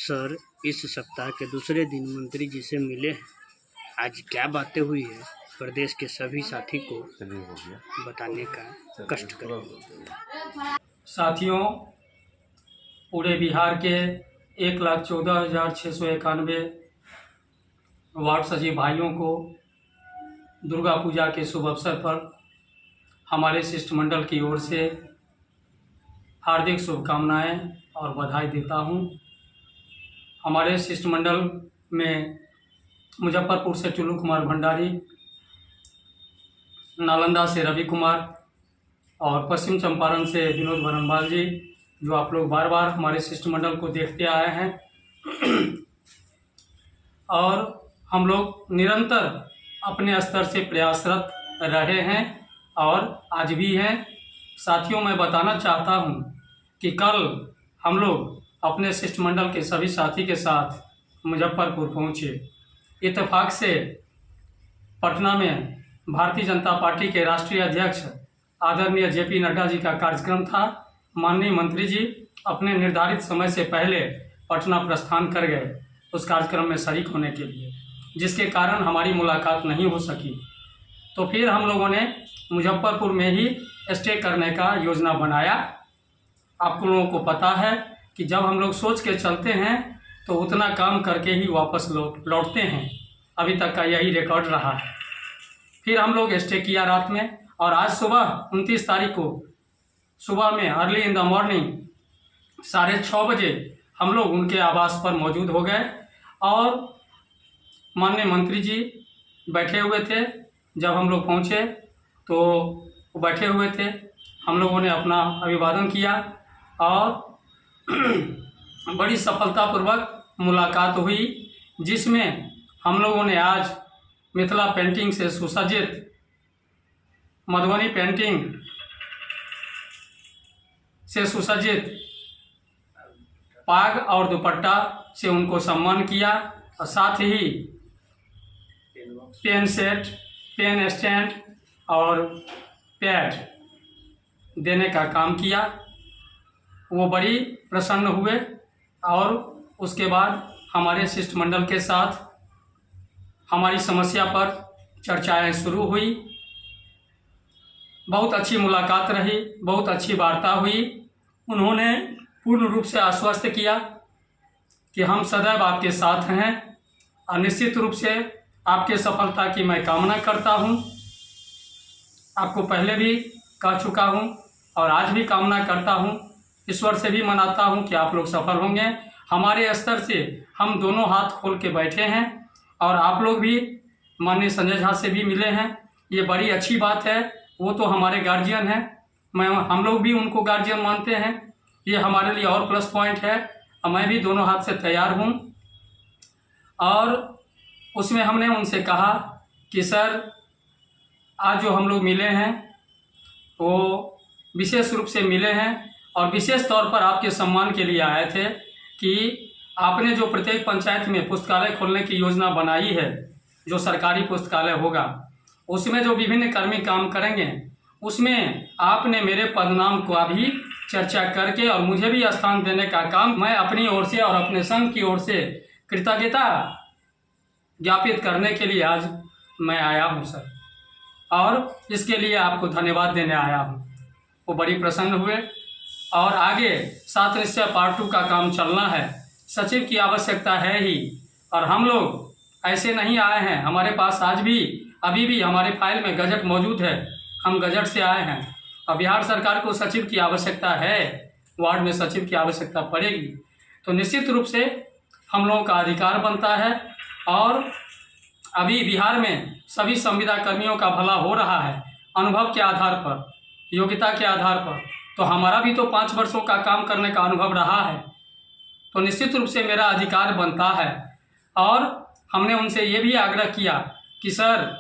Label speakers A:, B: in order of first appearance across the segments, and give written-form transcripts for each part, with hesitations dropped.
A: Sir, इस सप्ताह के दूसरे दिन मंत्री जी से मिले हैं। आज क्या बातें हुई है, प्रदेश के सभी साथी को बताने का कष्ट करें।
B: साथियों, पूरे बिहार के 1,14,691 वार्ड सचिव भाइयों को दुर्गा पूजा के शुभ अवसर पर हमारे शिष्टमंडल की ओर से हार्दिक शुभकामनाएं और बधाई देता हूं। हमारे शिष्टमंडल में मुजफ्फरपुर से टुल्लू कुमार भंडारी, नालंदा से रवि कुमार और पश्चिम चंपारण से विनोद बरनवाल जी, जो आप लोग बार बार हमारे शिष्टमंडल को देखते आए हैं और हम लोग निरंतर अपने स्तर से प्रयासरत रहे हैं और आज भी हैं। साथियों, मैं बताना चाहता हूं कि कल हम लोग अपने शिष्टमंडल के सभी साथी के साथ मुजफ्फरपुर पहुंचे। इत्तेफाक से पटना में भारतीय जनता पार्टी के राष्ट्रीय अध्यक्ष आदरणीय जेपी नड्डा जी का कार्यक्रम था। माननीय मंत्री जी अपने निर्धारित समय से पहले पटना प्रस्थान कर गए उस कार्यक्रम में शरीक होने के लिए, जिसके कारण हमारी मुलाकात नहीं हो सकी। तो फिर हम लोगों ने मुजफ्फरपुर में ही स्टे करने का योजना बनाया। आप लोगों को पता है कि जब हम लोग सोच के चलते हैं तो उतना काम करके ही वापस लौटते हैं। अभी तक का यही रिकॉर्ड रहा है। फिर हम लोग स्टे किया रात में और आज सुबह 29 तारीख को सुबह में अर्ली इन द मॉर्निंग 6:30 बजे हम लोग उनके आवास पर मौजूद हो गए और माननीय मंत्री जी बैठे हुए थे। जब हम लोग पहुँचे तो वो बैठे हुए थे। हम लोगों ने अपना अभिवादन किया और बड़ी सफलतापूर्वक मुलाकात हुई, जिसमें हम लोगों ने आज मिथिला पेंटिंग से सुसज्जित मधुबनी पेंटिंग से सुसज्जित पाग और दुपट्टा से उनको सम्मान किया और साथ ही पेन सेट, पेन स्टैंड और पैड देने का काम किया। वो बड़ी प्रसन्न हुए और उसके बाद हमारे शिष्टमंडल के साथ हमारी समस्या पर चर्चाएं शुरू हुई। बहुत अच्छी मुलाकात रही, बहुत अच्छी वार्ता हुई। उन्होंने पूर्ण रूप से आश्वस्त किया कि हम सदैव आपके साथ हैं और निश्चित रूप से आपके सफलता की मैं कामना करता हूं। आपको पहले भी कह चुका हूं और आज भी कामना करता हूं, ईश्वर से भी मनाता हूं कि आप लोग सफल होंगे। हमारे स्तर से हम दोनों हाथ खोल के बैठे हैं और आप लोग भी माननीय संजय झा से भी मिले हैं। ये बड़ी अच्छी बात है। वो तो हमारे गार्जियन हैं, हम लोग भी उनको गार्जियन मानते हैं। ये हमारे लिए और प्लस पॉइंट है। मैं भी दोनों हाथ से तैयार हूँ और उसमें हमने उनसे कहा कि सर, आज जो हम लोग मिले हैं वो विशेष रूप से मिले हैं और विशेष तौर पर आपके सम्मान के लिए आए थे कि आपने जो प्रत्येक पंचायत में पुस्तकालय खोलने की योजना बनाई है, जो सरकारी पुस्तकालय होगा, उसमें जो विभिन्न कर्मी काम करेंगे, उसमें आपने मेरे पदनाम का भी चर्चा करके और मुझे भी स्थान देने का काम मैं अपनी ओर से और अपने संघ की ओर से कृतज्ञता ज्ञापित करने के लिए आज मैं आया हूं सर, और इसके लिए आपको धन्यवाद देने आया हूं। वो बड़ी प्रसन्न हुए और आगे 7 निश्चय पार्ट 2 का काम चलना है। सचिव की आवश्यकता है ही और हम लोग ऐसे नहीं आए हैं। हमारे पास आज भी अभी भी हमारे फाइल में गजट मौजूद है। हम गजट से आए हैं और बिहार सरकार को सचिव की आवश्यकता है, वार्ड में सचिव की आवश्यकता पड़ेगी तो निश्चित रूप से हम लोगों का अधिकार बनता है। और अभी बिहार में सभी संविदा कर्मियों का भला हो रहा है अनुभव के आधार पर, योग्यता के आधार पर। तो हमारा भी तो 5 वर्षों का काम करने का अनुभव रहा है, तो निश्चित रूप से मेरा अधिकार बनता है। और हमने उनसे ये भी आग्रह किया कि सर,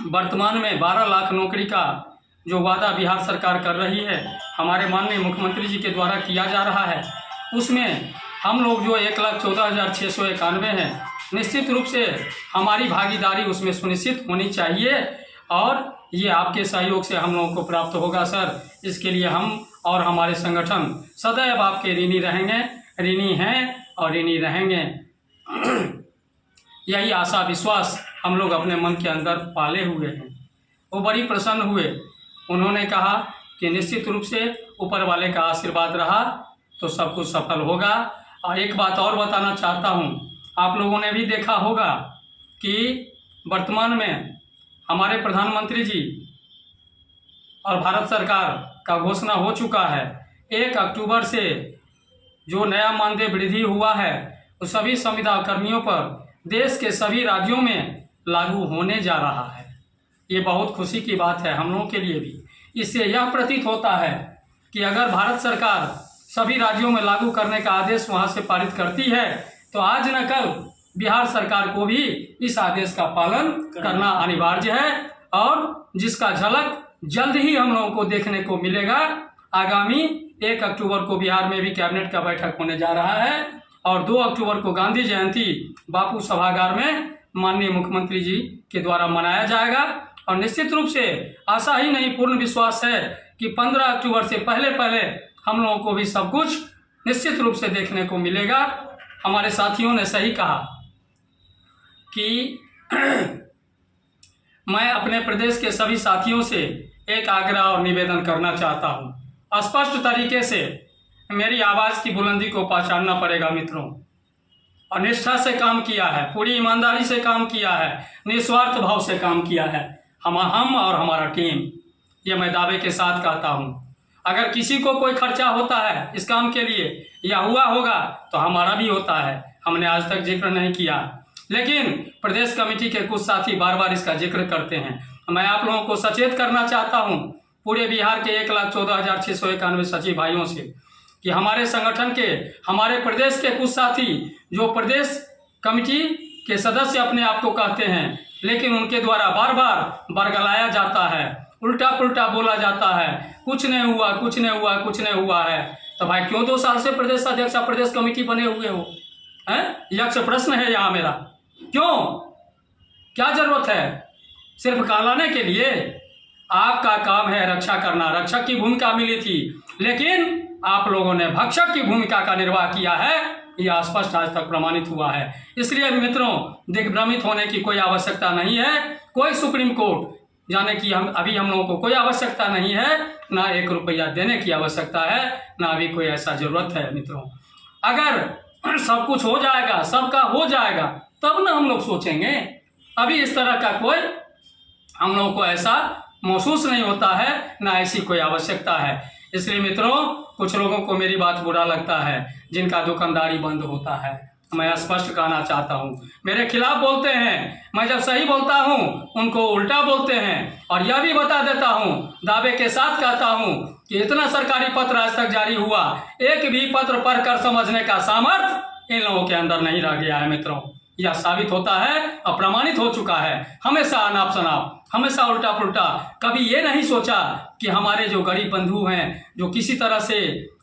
B: वर्तमान में 12 लाख नौकरी का जो वादा बिहार सरकार कर रही है, हमारे माननीय मुख्यमंत्री जी के द्वारा किया जा रहा है, उसमें हम लोग जो 1,14,691 हैं, निश्चित रूप से हमारी भागीदारी उसमें सुनिश्चित होनी चाहिए और ये आपके सहयोग से हम लोगों को प्राप्त होगा सर। इसके लिए हम और हमारे संगठन सदैव आपके ऋणी रहेंगे। ऋणी हैं और ऋणी रहेंगे। यही आशा विश्वास हम लोग अपने मन के अंदर पाले हुए हैं। वो बड़ी प्रसन्न हुए। उन्होंने कहा कि निश्चित रूप से ऊपर वाले का आशीर्वाद रहा तो सब कुछ सफल होगा। और एक बात और बताना चाहता हूँ, आप लोगों ने भी देखा होगा कि वर्तमान में हमारे प्रधानमंत्री जी और भारत सरकार का घोषणा हो चुका है 1 अक्टूबर से जो नया मानदेय वृद्धि हुआ है वो सभी संविदा कर्मियों पर देश के सभी राज्यों में लागू होने जा रहा है। ये बहुत खुशी की बात है हम लोगों के लिए भी। इससे यह प्रतीत होता है कि अगर भारत सरकार सभी राज्यों में लागू करने का आदेश वहां से पारित करती है तो आज न कल बिहार सरकार को भी इस आदेश का पालन करना अनिवार्य है, और जिसका झलक जल्द ही हम लोगों को देखने को मिलेगा। आगामी 1 अक्टूबर को बिहार में भी कैबिनेट का बैठक होने जा रहा है और 2 अक्टूबर को गांधी जयंती बापू सभागार में माननीय मुख्यमंत्री जी के द्वारा मनाया जाएगा। और निश्चित रूप से आशा ही नहीं पूर्ण विश्वास है कि 15 अक्टूबर से पहले पहले हम लोगों को भी सब कुछ निश्चित रूप से देखने को मिलेगा। हमारे साथियों ने सही कहा कि मैं अपने प्रदेश के सभी साथियों से एक आग्रह और निवेदन करना चाहता हूं। स्पष्ट तरीके से मेरी आवाज़ की बुलंदी को पहचानना पड़ेगा मित्रों। और निष्ठा से काम किया है, पूरी ईमानदारी से काम किया है, निस्वार्थ भाव से काम किया है हम और हमारा टीम। ये मैं दावे के साथ कहता हूँ। अगर किसी को कोई खर्चा होता है इस काम के लिए या हुआ होगा तो हमारा भी होता है, हमने आज तक जिक्र नहीं किया, लेकिन प्रदेश कमेटी के कुछ साथी बार बार इसका जिक्र करते हैं। मैं आप लोगों को सचेत करना चाहता हूं पूरे बिहार के 1,14,691 सचिव भाइयों से कि हमारे संगठन के, हमारे प्रदेश के कुछ साथी जो प्रदेश कमेटी के सदस्य अपने आप को कहते हैं, लेकिन उनके द्वारा बार बार बरगलाया जाता है, उल्टा पुल्टा बोला जाता है, कुछ नहीं हुआ, कुछ नहीं हुआ, कुछ नहीं हुआ है। तो भाई क्यों 2 साल से प्रदेश अध्यक्ष प्रदेश कमेटी बने हुए हो? यक्ष प्रश्न है यहाँ मेरा। क्यों? क्या जरूरत है? सिर्फ कहलाने के लिए? आपका काम है रक्षा करना, रक्षक की भूमिका मिली थी, लेकिन आप लोगों ने भक्षक की भूमिका का निर्वाह किया है, यह स्पष्ट आज तक प्रमाणित हुआ है। इसलिए मित्रों दिग्भ्रमित होने की कोई आवश्यकता नहीं है। कोई सुप्रीम कोर्ट जाने की हम लोगों को कोई आवश्यकता नहीं है, ना 1 रुपया देने की आवश्यकता है, ना अभी कोई ऐसा जरूरत है मित्रों। अगर सब कुछ हो जाएगा, सबका हो जाएगा, तब ना हम लोग सोचेंगे। अभी इस तरह का कोई हम लोगों को ऐसा महसूस नहीं होता है, ना ऐसी कोई आवश्यकता है। इसलिए मित्रों कुछ लोगों को मेरी बात बुरा लगता है जिनका दुकानदारी बंद होता है। मैं स्पष्ट कहना चाहता हूं, मेरे खिलाफ बोलते हैं, मैं जब सही बोलता हूं उनको उल्टा बोलते हैं। और यह भी बता देता हूं, दावे के साथ कहता हूं कि इतना सरकारी पत्र आज तक जारी हुआ, एक भी पत्र पढ़कर समझने का सामर्थ्य इन लोगों के अंदर नहीं रह गया है मित्रों। यह साबित होता है और प्रमाणित हो चुका है। हमेशा अनाप शनाप, हमेशा उल्टा पुल्टा, कभी ये नहीं सोचा कि हमारे जो गरीब बंधु हैं, जो किसी तरह से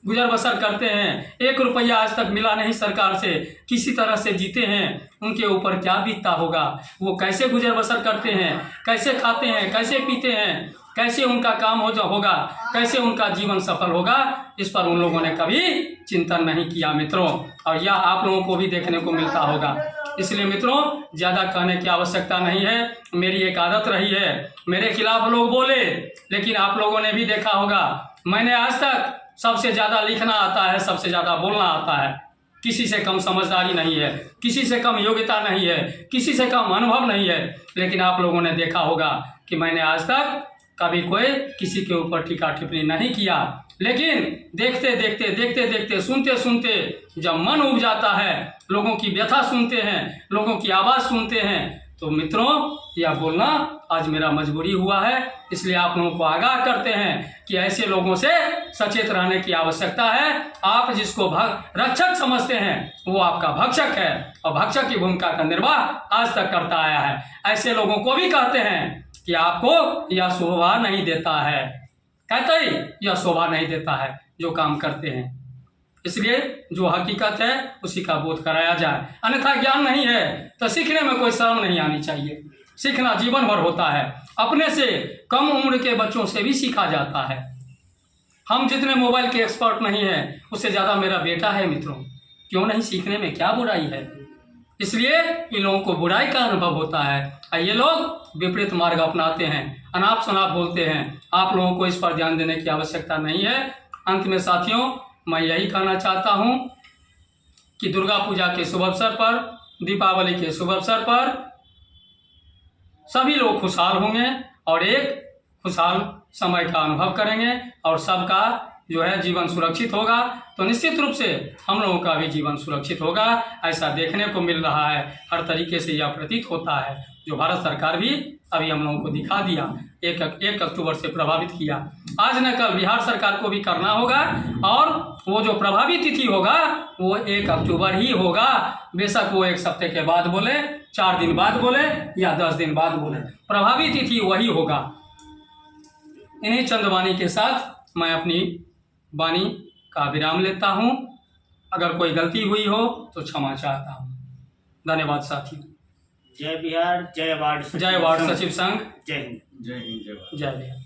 B: गुजर बसर करते हैं, 1 रुपया आज तक मिला नहीं सरकार से, किसी तरह से जीते हैं, उनके ऊपर क्या बीतता होगा, वो कैसे गुजर बसर करते हैं, कैसे खाते हैं, कैसे पीते हैं, कैसे उनका काम होगा, कैसे उनका जीवन सफल होगा, इस पर उन लोगों ने कभी चिंतन नहीं किया मित्रों। और यह आप लोगों को भी देखने को मिलता होगा। इसलिए मित्रों ज़्यादा कहने की आवश्यकता नहीं है। मेरी एक आदत रही है, मेरे खिलाफ लोग बोले, लेकिन आप लोगों ने भी देखा होगा मैंने आज तक सबसे ज़्यादा लिखना आता है, सबसे ज़्यादा बोलना आता है। किसी से कम समझदारी नहीं है, किसी से कम योग्यता नहीं है, किसी से कम अनुभव नहीं है, लेकिन आप लोगों ने देखा होगा कि मैंने आज तक कभी कोई किसी के ऊपर टीका टिप्पणी नहीं किया। लेकिन देखते देखते सुनते सुनते जब मन उब जाता है, लोगों की व्यथा सुनते हैं, लोगों की आवाज़ सुनते हैं, तो मित्रों यह बोलना आज मेरा मजबूरी हुआ है। इसलिए आप लोगों को आगाह करते हैं कि ऐसे लोगों से सचेत रहने की आवश्यकता है। आप जिसको रक्षक समझते हैं वो आपका भक्षक है, और भक्षक की भूमिका का निर्वाह आज तक करता आया है। ऐसे लोगों को भी कहते हैं कि आपको यह शोभा नहीं देता है, कहते ही यह शोभा नहीं देता है जो काम करते हैं। इसलिए जो हकीकत है उसी का बोध कराया जाए, अन्यथा ज्ञान नहीं है तो सीखने में कोई शर्म नहीं आनी चाहिए। सीखना जीवन भर होता है, अपने से कम उम्र के बच्चों से भी सीखा जाता है। हम जितने मोबाइल के एक्सपर्ट नहीं हैं, उससे ज़्यादा मेरा बेटा है मित्रों। क्यों नहीं, सीखने में क्या बुराई है। इसलिए इन लोगों को बुराई का अनुभव होता है और ये लोग विपरीत मार्ग अपनाते हैं, अनाप शनाप बोलते हैं। आप लोगों को इस पर ध्यान देने की आवश्यकता नहीं है। अंत में साथियों, मैं यही कहना चाहता हूँ कि दुर्गा पूजा के शुभ अवसर पर, दीपावली के शुभ अवसर पर सभी लोग खुशहाल होंगे और एक खुशहाल समय का अनुभव करेंगे और सबका जो है जीवन सुरक्षित होगा, तो निश्चित रूप से हम लोगों का भी जीवन सुरक्षित होगा। ऐसा देखने को मिल रहा है, हर तरीके से यह प्रतीत होता है, जो भारत सरकार भी अभी हम लोगों को दिखा दिया, 1 अक्टूबर से प्रभावित किया। आज न कल बिहार सरकार को भी करना होगा और वो जो प्रभावी तिथि होगा वो 1 अक्टूबर ही होगा। बेशक वो 1 सप्ताह के बाद बोले, 4 दिन बाद बोले या 10 दिन बाद बोले, प्रभावी तिथि वही होगा। इन्हीं चंद वाणी के साथ मैं अपनी वाणी का विराम लेता हूँ। अगर कोई गलती हुई हो तो क्षमा चाहता हूँ। धन्यवाद साथियों।
A: जय बिहार, जय वार्ड
B: सचिव संघ।
A: जय हिंद।
B: जय बिहार।